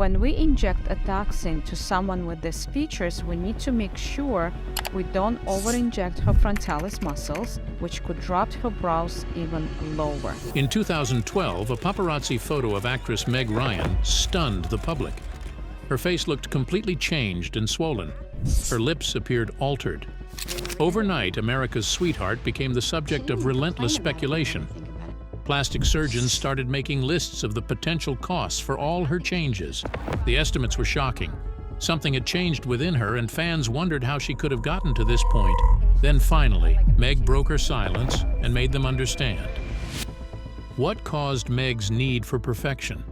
When we inject a toxin to someone with these features, we need to make sure we don't over-inject her frontalis muscles, which could drop her brows even lower. In 2012, a paparazzi photo of actress Meg Ryan stunned the public. Her face looked completely changed and swollen. Her lips appeared altered. Overnight, America's sweetheart became the subject of relentless speculation. Plastic surgeons started making lists of the potential costs for all her changes. The estimates were shocking. Something had changed within her, and fans wondered how she could have gotten to this point. Then finally, Meg broke her silence and made them understand. What caused Meg's need for perfection?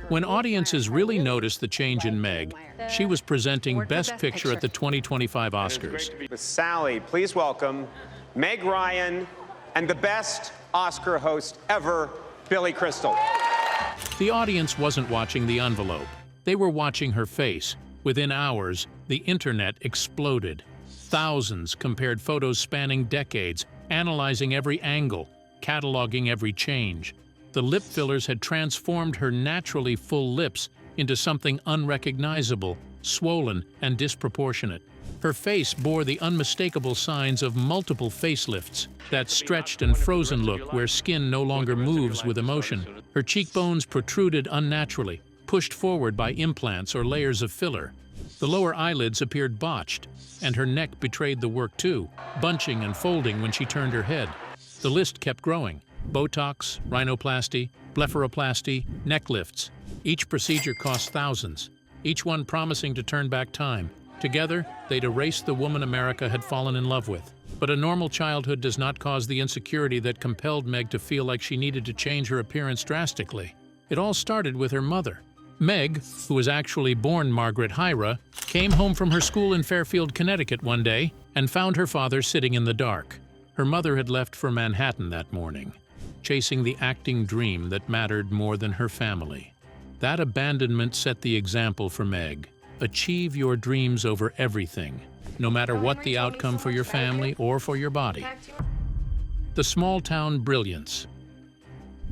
When audiences really noticed the change in Meg, she was presenting Best Picture at the 2025 Oscars. With Sally, please welcome Meg Ryan and the best Oscar host ever, Billy Crystal. The audience wasn't watching the envelope. They were watching her face. Within hours, the internet exploded. Thousands compared photos spanning decades, analyzing every angle, cataloging every change. The lip fillers had transformed her naturally full lips into something unrecognizable, swollen, and disproportionate. Her face bore the unmistakable signs of multiple facelifts, that stretched and frozen look where skin no longer moves with emotion. Her cheekbones protruded unnaturally, pushed forward by implants or layers of filler. The lower eyelids appeared botched, and her neck betrayed the work too, bunching and folding when she turned her head. The list kept growing. Botox, rhinoplasty, blepharoplasty, neck lifts. Each procedure cost thousands, each one promising to turn back time. Together, they'd erase the woman America had fallen in love with. But a normal childhood does not cause the insecurity that compelled Meg to feel like she needed to change her appearance drastically. It all started with her mother. Meg, who was actually born Margaret Hyra, came home from her school in Fairfield, Connecticut one day and found her father sitting in the dark. Her mother had left for Manhattan that morning, chasing the acting dream that mattered more than her family. That abandonment set the example for Meg. Achieve your dreams over everything, no matter what the outcome for your family or for your body. The small-town brilliance.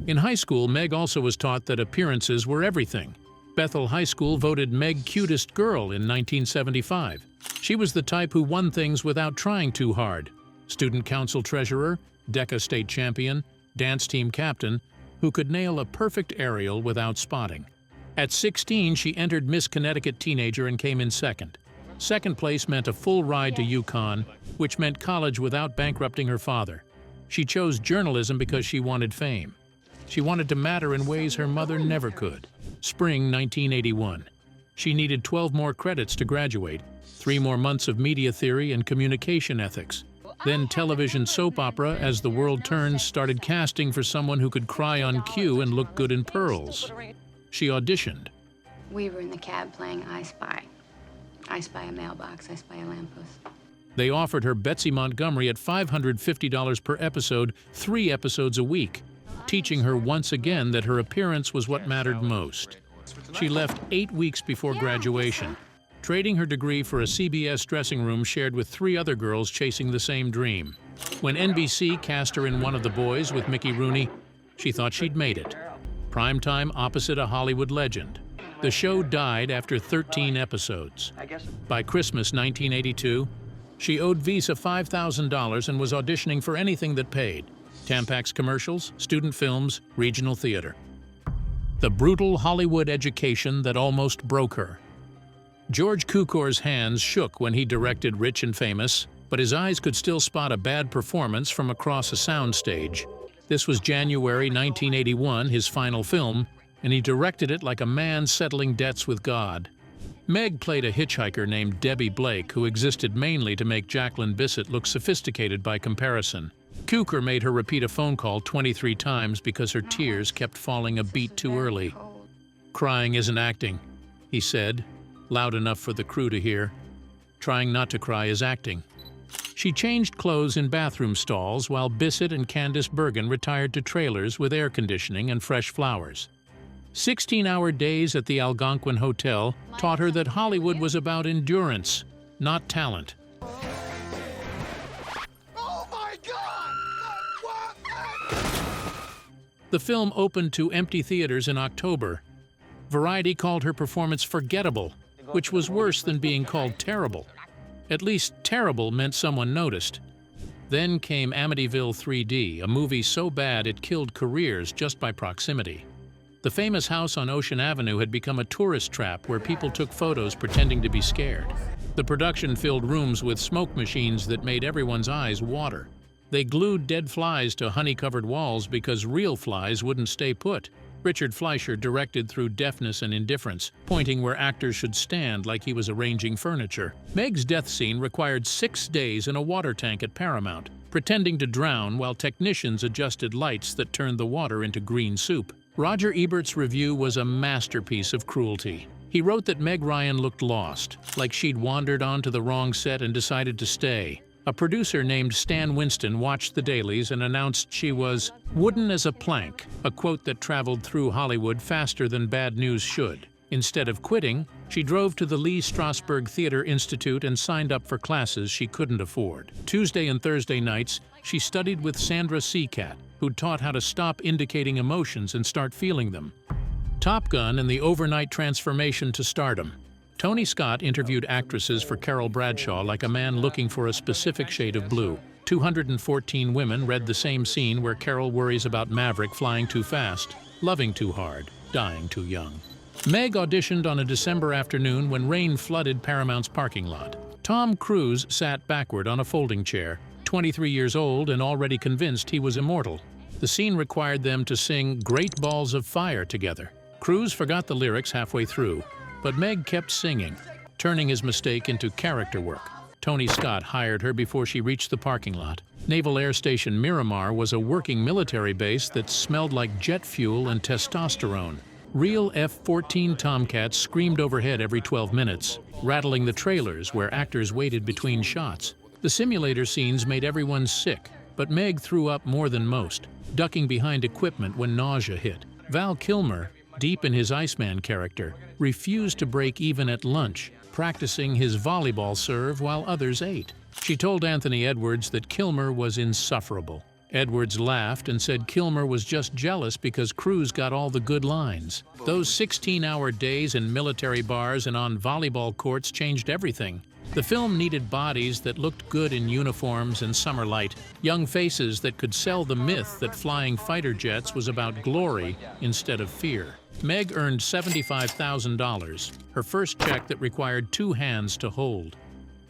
In high school, Meg also was taught that appearances were everything. Bethel High School voted Meg cutest girl in 1975. She was the type who won things without trying too hard. Student council treasurer, DECA state champion, dance team captain, who could nail a perfect aerial without spotting. At 16, she entered Miss Connecticut Teenager and came in second. Second place meant a full ride to UConn, which meant college without bankrupting her father. She chose journalism because she wanted fame. She wanted to matter in ways her mother never could. Spring 1981. She needed 12 more credits to graduate, 3 more months of media theory and communication ethics. Then television soap opera, As the World Turns, started casting for someone who could cry on cue and look good in pearls. She auditioned. We were in the cab playing I Spy. I spy a mailbox, I spy a lamppost. They offered her Betsy Montgomery at $550 per episode, 3 episodes a week, teaching her once again that her appearance was what mattered most. She left 8 weeks before graduation, trading her degree for a CBS dressing room shared with 3 other girls chasing the same dream. When NBC cast her in One of the Boys with Mickey Rooney, she thought she'd made it. Primetime opposite a Hollywood legend. The show died after 13 episodes. By Christmas 1982, she owed Visa $5,000 and was auditioning for anything that paid. Tampax commercials, student films, regional theater. The brutal Hollywood education that almost broke her. George Cukor's hands shook when he directed Rich and Famous, but his eyes could still spot a bad performance from across a soundstage. This was January 1981, his final film, and he directed it like a man settling debts with God. Meg played a hitchhiker named Debbie Blake who existed mainly to make Jacqueline Bisset look sophisticated by comparison. Cukor made her repeat a phone call 23 times because her tears kept falling a beat too early. "Crying isn't acting," he said, loud enough for the crew to hear. "Trying not to cry is acting." She changed clothes in bathroom stalls while Bisset and Candice Bergen retired to trailers with air conditioning and fresh flowers. 16-hour days at the Algonquin Hotel taught her that Hollywood was about endurance, not talent. Oh my God! The film opened to empty theaters in October. Variety called her performance forgettable, which was worse than being called terrible. At least terrible meant someone noticed. Then came Amityville 3D, a movie so bad it killed careers just by proximity. The famous house on Ocean Avenue had become a tourist trap where people took photos pretending to be scared. The production filled rooms with smoke machines that made everyone's eyes water. They glued dead flies to honey-covered walls because real flies wouldn't stay put. Richard Fleischer directed through deafness and indifference, pointing where actors should stand like he was arranging furniture. Meg's death scene required 6 days in a water tank at Paramount, pretending to drown while technicians adjusted lights that turned the water into green soup. Roger Ebert's review was a masterpiece of cruelty. He wrote that Meg Ryan looked lost, like she'd wandered onto the wrong set and decided to stay. A producer named Stan Winston watched the dailies and announced she was wooden as a plank, a quote that traveled through Hollywood faster than bad news should. Instead of quitting, she drove to the Lee Strasberg Theater Institute and signed up for classes she couldn't afford. Tuesday and Thursday nights, she studied with Sandra Seacat, who'd taught how to stop indicating emotions and start feeling them. Top Gun and the overnight transformation to stardom. Tony Scott interviewed actresses for Carol Bradshaw like a man looking for a specific shade of blue. 214 women read the same scene where Carol worries about Maverick flying too fast, loving too hard, dying too young. Meg auditioned on a December afternoon when rain flooded Paramount's parking lot. Tom Cruise sat backward on a folding chair, 23 years old and already convinced he was immortal. The scene required them to sing Great Balls of Fire together. Cruise forgot the lyrics halfway through, but Meg kept singing, turning his mistake into character work. Tony Scott hired her before she reached the parking lot. Naval Air Station Miramar was a working military base that smelled like jet fuel and testosterone. Real F-14 Tomcats screamed overhead every 12 minutes, rattling the trailers where actors waited between shots. The simulator scenes made everyone sick, but Meg threw up more than most, ducking behind equipment when nausea hit. Val Kilmer, deep in his Iceman character, refused to break even at lunch, practicing his volleyball serve while others ate. She told Anthony Edwards that Kilmer was insufferable. Edwards laughed and said Kilmer was just jealous because Cruise got all the good lines. Those 16-hour days in military bars and on volleyball courts changed everything. The film needed bodies that looked good in uniforms and summer light, young faces that could sell the myth that flying fighter jets was about glory instead of fear. Meg earned $75,000, her first check that required 2 hands to hold.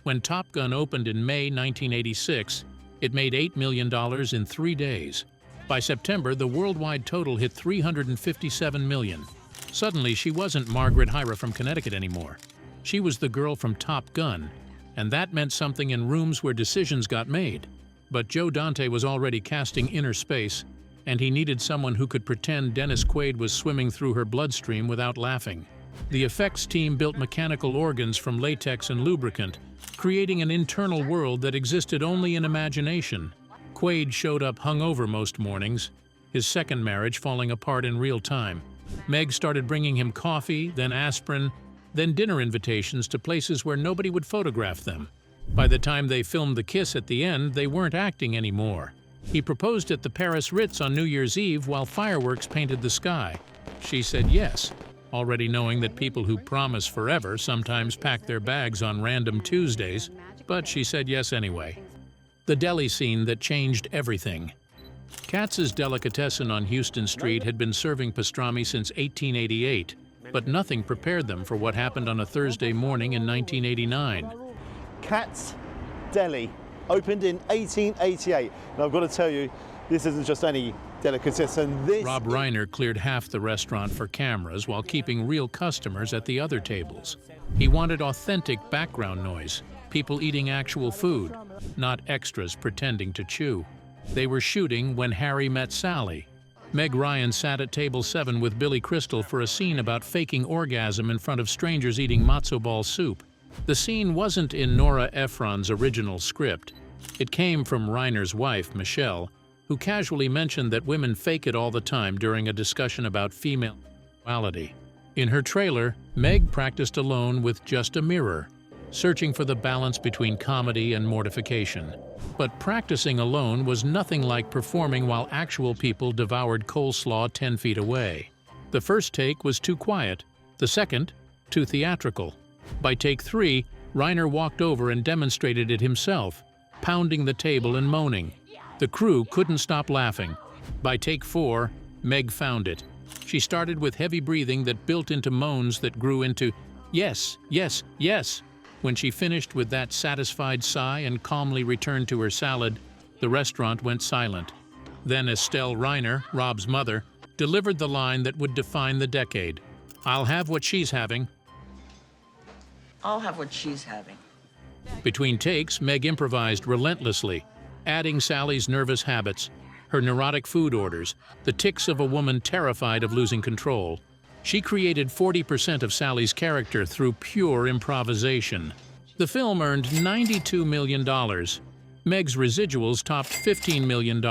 When Top Gun opened in May 1986, it made $8 million in 3 days. By September, the worldwide total hit $357 million. Suddenly, she wasn't Margaret Hyra from Connecticut anymore. She was the girl from Top Gun, and that meant something in rooms where decisions got made. But Joe Dante was already casting Inner Space, and he needed someone who could pretend Dennis Quaid was swimming through her bloodstream without laughing. The effects team built mechanical organs from latex and lubricant, creating an internal world that existed only in imagination. Quaid showed up hungover most mornings, his second marriage falling apart in real time. Meg started bringing him coffee, then aspirin, then dinner invitations to places where nobody would photograph them. By the time they filmed the kiss at the end, they weren't acting anymore. He proposed at the Paris Ritz on New Year's Eve while fireworks painted the sky. She said yes, already knowing that people who promise forever sometimes pack their bags on random Tuesdays, but she said yes anyway. The deli scene that changed everything. Katz's Delicatessen on Houston Street had been serving pastrami since 1888, but nothing prepared them for what happened on a Thursday morning in 1989. Katz's Deli opened in 1888. Now I've got to tell you, this isn't just any delicatessen. Rob Reiner cleared half the restaurant for cameras while keeping real customers at the other tables. He wanted authentic background noise, people eating actual food, not extras pretending to chew. They were shooting When Harry Met Sally. Meg Ryan sat at table 7 with Billy Crystal for a scene about faking orgasm in front of strangers eating matzo ball soup. The scene wasn't in Nora Ephron's original script. It came from Reiner's wife, Michelle, who casually mentioned that women fake it all the time during a discussion about female sexuality. In her trailer, Meg practiced alone with just a mirror, searching for the balance between comedy and mortification. But practicing alone was nothing like performing while actual people devoured coleslaw 10 feet away. The first take was too quiet, The second, too theatrical. By take 3, Reiner walked over and demonstrated it himself, pounding the table and moaning. The crew couldn't stop laughing. By take 4, Meg found it. She started with heavy breathing that built into moans that grew into yes, yes, yes. When she finished with that satisfied sigh and calmly returned to her salad, the restaurant went silent. Then Estelle Reiner, Rob's mother, delivered the line that would define the decade. "I'll have what she's having." I'll have what she's having. Between takes, Meg improvised relentlessly, adding Sally's nervous habits, her neurotic food orders, the tics of a woman terrified of losing control. She created 40% of Sally's character through pure improvisation. The film earned $92 million. Meg's residuals topped $15 million.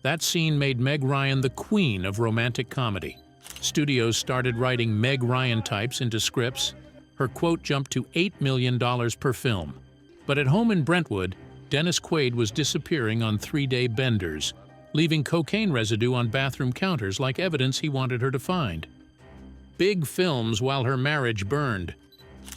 That scene made Meg Ryan the queen of romantic comedy. Studios started writing Meg Ryan types into scripts. Her quote jumped to $8 million per film. But at home in Brentwood, Dennis Quaid was disappearing on 3-day benders, leaving cocaine residue on bathroom counters like evidence he wanted her to find. Big films while her marriage burned.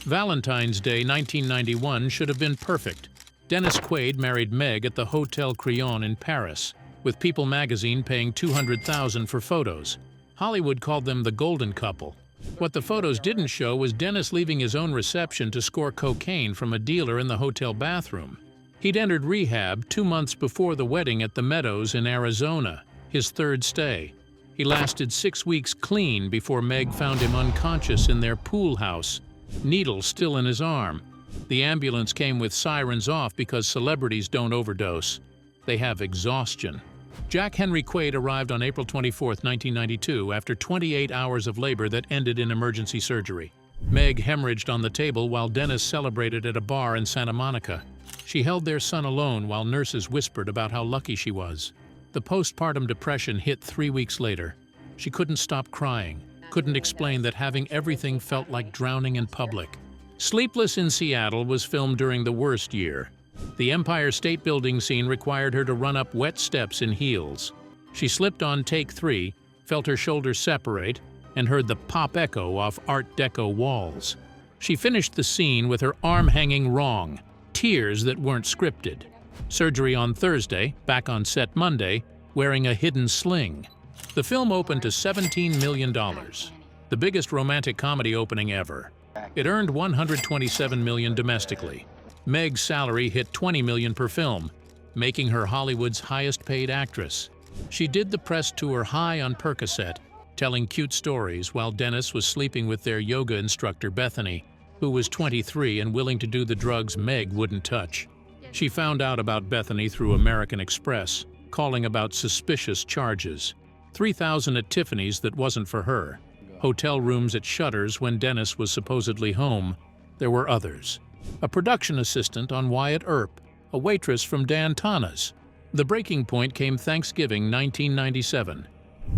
Valentine's Day 1991 should have been perfect. Dennis Quaid married Meg at the Hotel Crillon in Paris, with People magazine paying $200,000 for photos. Hollywood called them the golden couple. What the photos didn't show was Dennis leaving his own reception to score cocaine from a dealer in the hotel bathroom. He'd entered rehab 2 months before the wedding at the Meadows in Arizona, his 3rd stay. He lasted 6 weeks clean before Meg found him unconscious in their pool house, needle still in his arm. The ambulance came with sirens off because celebrities don't overdose. They have exhaustion. Jack Henry Quaid arrived on April 24, 1992, after 28 hours of labor that ended in emergency surgery. Meg hemorrhaged on the table while Dennis celebrated at a bar in Santa Monica. She held their son alone while nurses whispered about how lucky she was. The postpartum depression hit 3 weeks later. She couldn't stop crying, couldn't explain that having everything felt like drowning in public. Sleepless in Seattle was filmed during the worst year. The Empire State Building scene required her to run up wet steps in heels. She slipped on take 3, felt her shoulders separate, and heard the pop echo off Art Deco walls. She finished the scene with her arm hanging wrong, tears that weren't scripted. Surgery on Thursday, back on set Monday, wearing a hidden sling. The film opened to $17 million, the biggest romantic comedy opening ever. It earned $127 million domestically. Meg's salary hit $20 million per film, making her Hollywood's highest-paid actress. She did the press tour high on Percocet, telling cute stories while Dennis was sleeping with their yoga instructor Bethany, who was 23 and willing to do the drugs Meg wouldn't touch. She found out about Bethany through American Express, calling about suspicious charges. $3,000 at Tiffany's that wasn't for her. Hotel rooms at Shutters when Dennis was supposedly home. There were others. A production assistant on Wyatt Earp, a waitress from Dan Tana's. The breaking point came Thanksgiving 1997.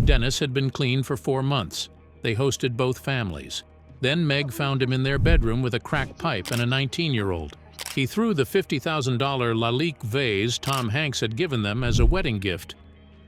Dennis had been clean for 4 months. They hosted both families. Then Meg found him in their bedroom with a cracked pipe and a 19-year-old. He threw the $50,000 Lalique vase Tom Hanks had given them as a wedding gift.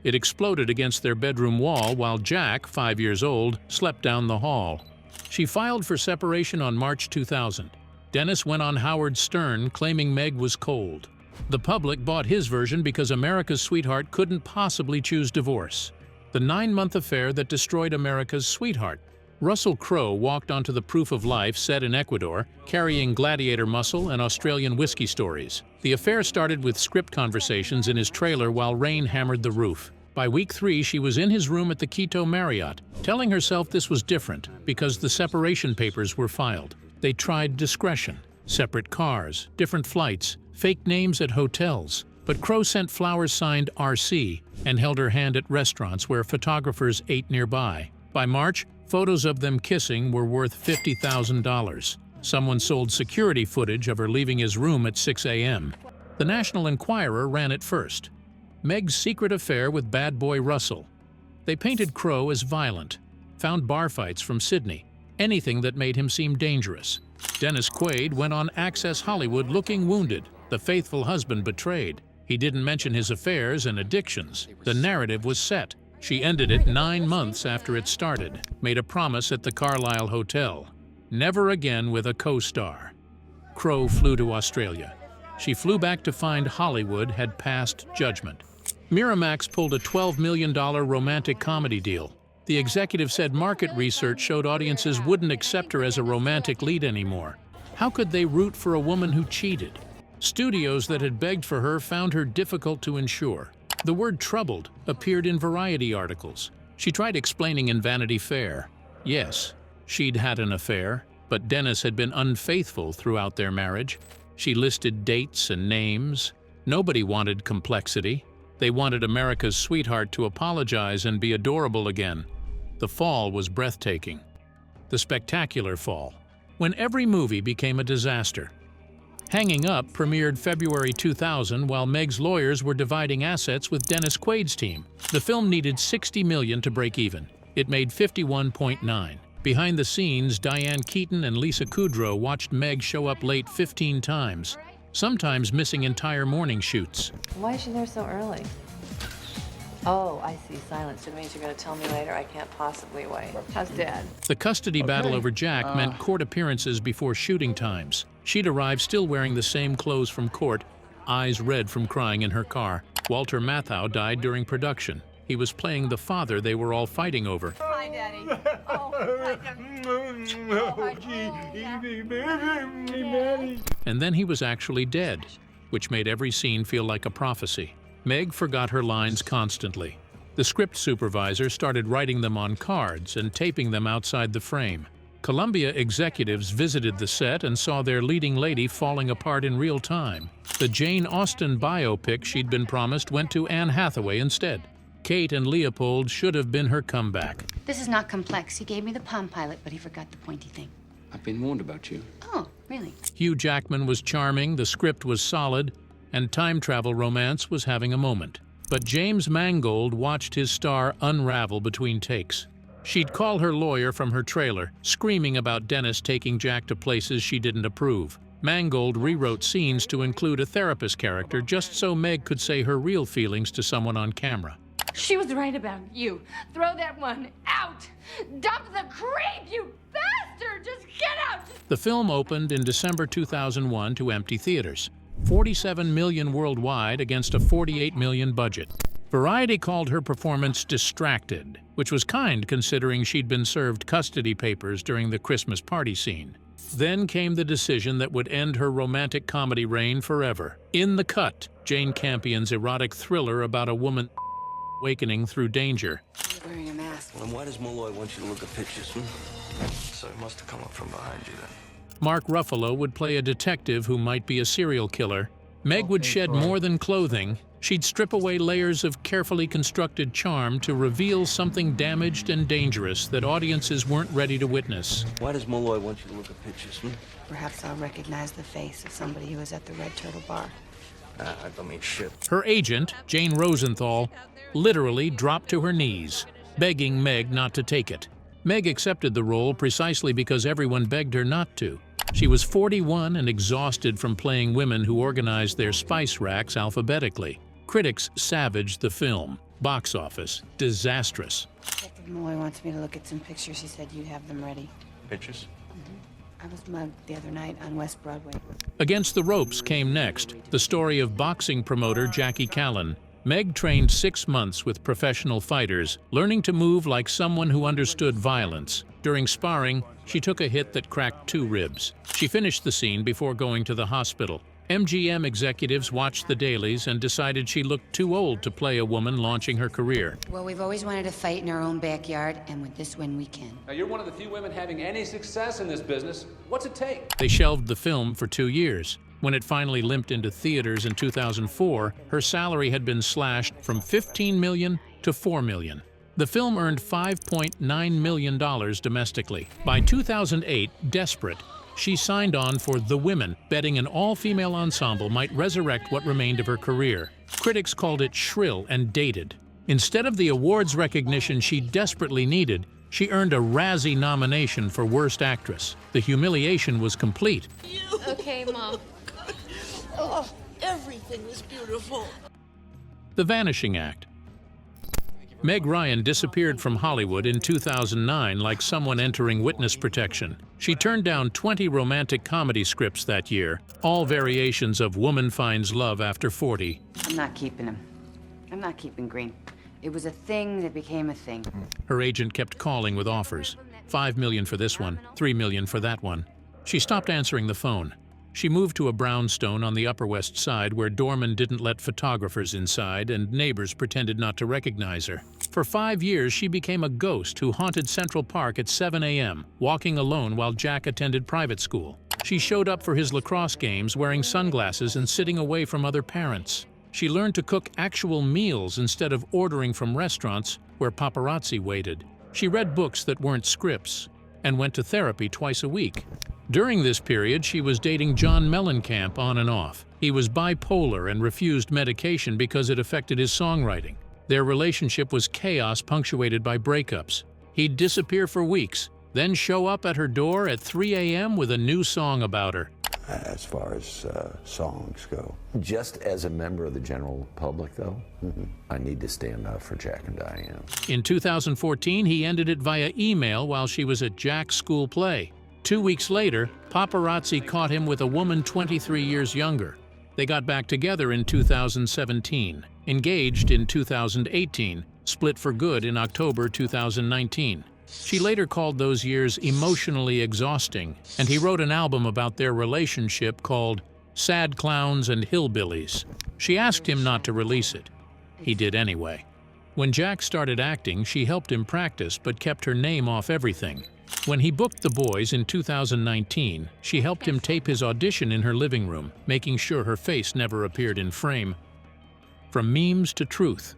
It exploded against their bedroom wall while Jack, 5 years old, slept down the hall. She filed for separation on March 2000. Dennis went on Howard Stern claiming Meg was cold. The public bought his version because America's sweetheart couldn't possibly choose divorce. The 9-month affair that destroyed America's sweetheart. Russell Crowe walked onto the Proof of Life set in Ecuador, carrying gladiator muscle and Australian whiskey stories. The affair started with script conversations in his trailer while rain hammered the roof. By week 3, she was in his room at the Quito Marriott, telling herself this was different because the separation papers were filed. They tried discretion, separate cars, different flights, fake names at hotels. But Crowe sent flowers signed RC and held her hand at restaurants where photographers ate nearby. By March, photos of them kissing were worth $50,000. Someone sold security footage of her leaving his room at 6 a.m. The National Enquirer ran it first. Meg's secret affair with bad boy Russell. They painted Crowe as violent, found bar fights from Sydney, anything that made him seem dangerous. Dennis Quaid went on Access Hollywood looking wounded, the faithful husband betrayed. He didn't mention his affairs and addictions. The narrative was set. She ended it 9 months after it started, made a promise at the Carlisle Hotel. Never again with a co-star. Crow flew to Australia. She flew back to find Hollywood had passed judgment. Miramax pulled a $12 million romantic comedy deal. The executive said market research showed audiences wouldn't accept her as a romantic lead anymore. How could they root for a woman who cheated? Studios that had begged for her found her difficult to insure. The word troubled appeared in Variety articles. She tried explaining in Vanity Fair. Yes, she'd had an affair, but Dennis had been unfaithful throughout their marriage. She listed dates and names. Nobody wanted complexity. They wanted America's sweetheart to apologize and be adorable again. The fall was breathtaking. The spectacular fall, when every movie became a disaster. Hanging Up premiered February 2000 while Meg's lawyers were dividing assets with Dennis Quaid's team. The film needed $60 million to break even. It made $51.9. Behind the scenes, Diane Keaton and Lisa Kudrow watched Meg show up late 15 times, sometimes missing entire morning shoots. Why is she there so early? Oh, I see. Silence. It means you're going to tell me later. I can't possibly wait. How's Dad? The custody battle over Jack meant court appearances before shooting times. She'd arrived still wearing the same clothes from court, eyes red from crying in her car. Walter Matthau died during production. He was playing the father they were all fighting over. Hi, Daddy. And then he was actually dead, which made every scene feel like a prophecy. Meg forgot her lines constantly. The script supervisor started writing them on cards and taping them outside the frame. Columbia executives visited the set and saw their leading lady falling apart in real time. The Jane Austen biopic she'd been promised went to Anne Hathaway instead. Kate and Leopold should have been her comeback. This is not complex. He gave me the Palm Pilot, but he forgot the pointy thing. I've been warned about you. Oh, really? Hugh Jackman was charming, the script was solid, and time travel romance was having a moment. But James Mangold watched his star unravel between takes. She'd call her lawyer from her trailer, screaming about Dennis taking Jack to places she didn't approve. Mangold rewrote scenes to include a therapist character just so Meg could say her real feelings to someone on camera. She was right about you. Throw that one out. Dump the creep, you bastard! Just get out! The film opened in December 2001 to empty theaters. $47 million worldwide against a $48 million budget. Variety called her performance distracted, which was kind considering she'd been served custody papers during the Christmas party scene. Then came the decision that would end her romantic comedy reign forever. In the Cut, Jane Campion's erotic thriller about a woman awakening through danger. You're wearing a mask. Well, then why does Malloy want you to look at pictures? So he must have come up from behind you then. Mark Ruffalo would play a detective who might be a serial killer. Meg would shed more than clothing. She'd strip away layers of carefully constructed charm to reveal something damaged and dangerous that audiences weren't ready to witness. Why does Malloy want you to look at pictures? Perhaps I'll recognize the face of somebody who was at the Red Turtle Bar. I don't mean shit. Her agent, Jane Rosenthal, literally dropped to her knees, begging Meg not to take it. Meg accepted the role precisely because everyone begged her not to. She was 41 and exhausted from playing women who organized their spice racks alphabetically. Critics savaged the film. Box office, disastrous. Detective Malloy wants me to look at some pictures. He said you'd have them ready. Pictures? I was mugged the other night on West Broadway. Against the Ropes came next, the story of boxing promoter Jackie Callan. Meg trained 6 months with professional fighters, learning to move like someone who understood violence. During sparring, she took a hit that cracked 2 ribs. She finished the scene before going to the hospital. MGM executives watched the dailies and decided she looked too old to play a woman launching her career. Well, we've always wanted to fight in our own backyard, and with this win, we can. Now, you're one of the few women having any success in this business. What's it take? They shelved the film for 2 years. When it finally limped into theaters in 2004, her salary had been slashed from $15 million to $4 million. The film earned $5.9 million domestically. By 2008, desperate, she signed on for The Women, betting an all-female ensemble might resurrect what remained of her career. Critics called it shrill and dated. Instead of the awards recognition she desperately needed, she earned a Razzie nomination for Worst Actress. The humiliation was complete. Okay, Mom. Oh, everything was beautiful. The Vanishing Act. Meg Ryan disappeared from Hollywood in 2009 like someone entering witness protection. She turned down 20 romantic comedy scripts that year, all variations of Woman Finds Love After 40. I'm not keeping him. I'm not keeping Green. It was a thing that became a thing. Her agent kept calling with offers. $5 million for this one, $3 million for that one. She stopped answering the phone. She moved to a brownstone on the Upper West Side where doormen didn't let photographers inside and neighbors pretended not to recognize her. For 5 years, she became a ghost who haunted Central Park at 7 a.m., walking alone while Jack attended private school. She showed up for his lacrosse games wearing sunglasses and sitting away from other parents. She learned to cook actual meals instead of ordering from restaurants where paparazzi waited. She read books that weren't scripts and went to therapy twice a week. During this period, she was dating John Mellencamp on and off. He was bipolar and refused medication because it affected his songwriting. Their relationship was chaos punctuated by breakups. He'd disappear for weeks, then show up at her door at 3 a.m. with a new song about her. As far as songs go. Just as a member of the general public, though, I need to stand up for Jack and Diane. In 2014, he ended it via email while she was at Jack's school play. 2 weeks later, paparazzi caught him with a woman 23 years younger. They got back together in 2017, engaged in 2018, split for good in October 2019. She later called those years emotionally exhausting, and he wrote an album about their relationship called Sad Clowns and Hillbillies. She asked him not to release it. He did anyway. When Jack started acting, she helped him practice but kept her name off everything. When he booked The Boys in 2019, she helped him tape his audition in her living room, making sure her face never appeared in frame. From memes to truth.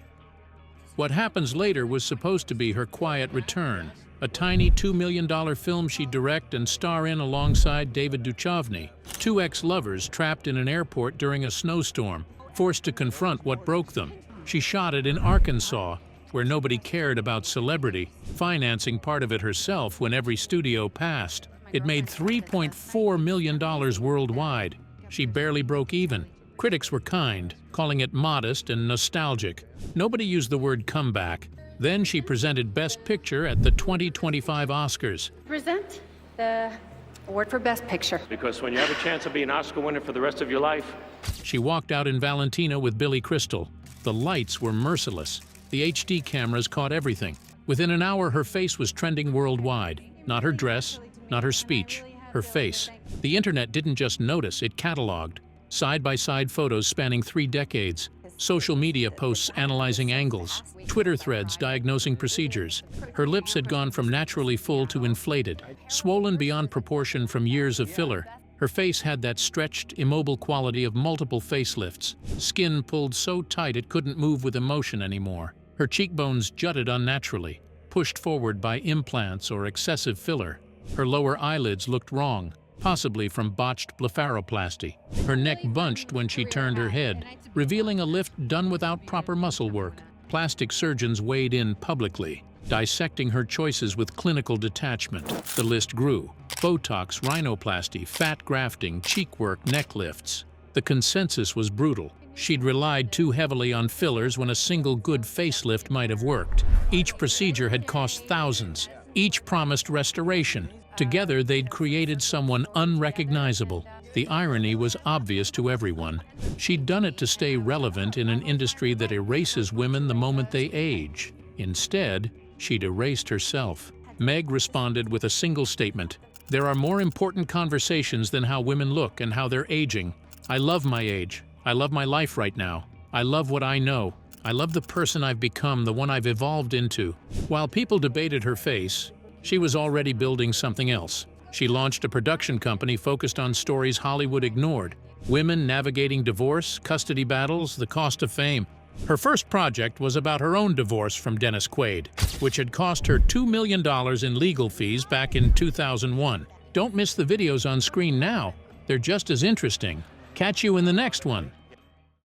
What happens later was supposed to be her quiet return, a tiny $2 million film she'd direct and star in alongside David Duchovny, two ex-lovers trapped in an airport during a snowstorm, forced to confront what broke them. She shot it in Arkansas, where nobody cared about celebrity, financing part of it herself when every studio passed. It made $3.4 million worldwide. She barely broke even. Critics were kind, calling it modest and nostalgic. Nobody used the word comeback. Then she presented Best Picture at the 2025 Oscars. Present the award for Best Picture. Because when you have a chance of being an Oscar winner for the rest of your life. She walked out in Valentina with Billy Crystal. The lights were merciless. The HD cameras caught everything. Within an hour, her face was trending worldwide. Not her dress, not her speech, her face. The internet didn't just notice, it cataloged. Side-by-side photos spanning 3 decades. Social media posts analyzing angles. Twitter threads diagnosing procedures. Her lips had gone from naturally full to inflated, swollen beyond proportion from years of filler. Her face had that stretched, immobile quality of multiple facelifts. Skin pulled so tight it couldn't move with emotion anymore. Her cheekbones jutted unnaturally, pushed forward by implants or excessive filler. Her lower eyelids looked wrong, possibly from botched blepharoplasty. Her neck bunched when she turned her head, revealing a lift done without proper muscle work. Plastic surgeons weighed in publicly, dissecting her choices with clinical detachment. The list grew. Botox, rhinoplasty, fat grafting, cheek work, neck lifts. The consensus was brutal. She'd relied too heavily on fillers when a single good facelift might have worked. Each procedure had cost thousands. Each promised restoration. Together, they'd created someone unrecognizable. The irony was obvious to everyone. She'd done it to stay relevant in an industry that erases women the moment they age. Instead, she'd erased herself. Meg responded with a single statement. "There are more important conversations than how women look and how they're aging. I love my age. I love my life right now. I love what I know. I love the person I've become, the one I've evolved into." While people debated her face, she was already building something else. She launched a production company focused on stories Hollywood ignored. Women navigating divorce, custody battles, the cost of fame. Her first project was about her own divorce from Dennis Quaid, which had cost her $2 million in legal fees back in 2001. Don't miss the videos on screen now. They're just as interesting. Catch you in the next one.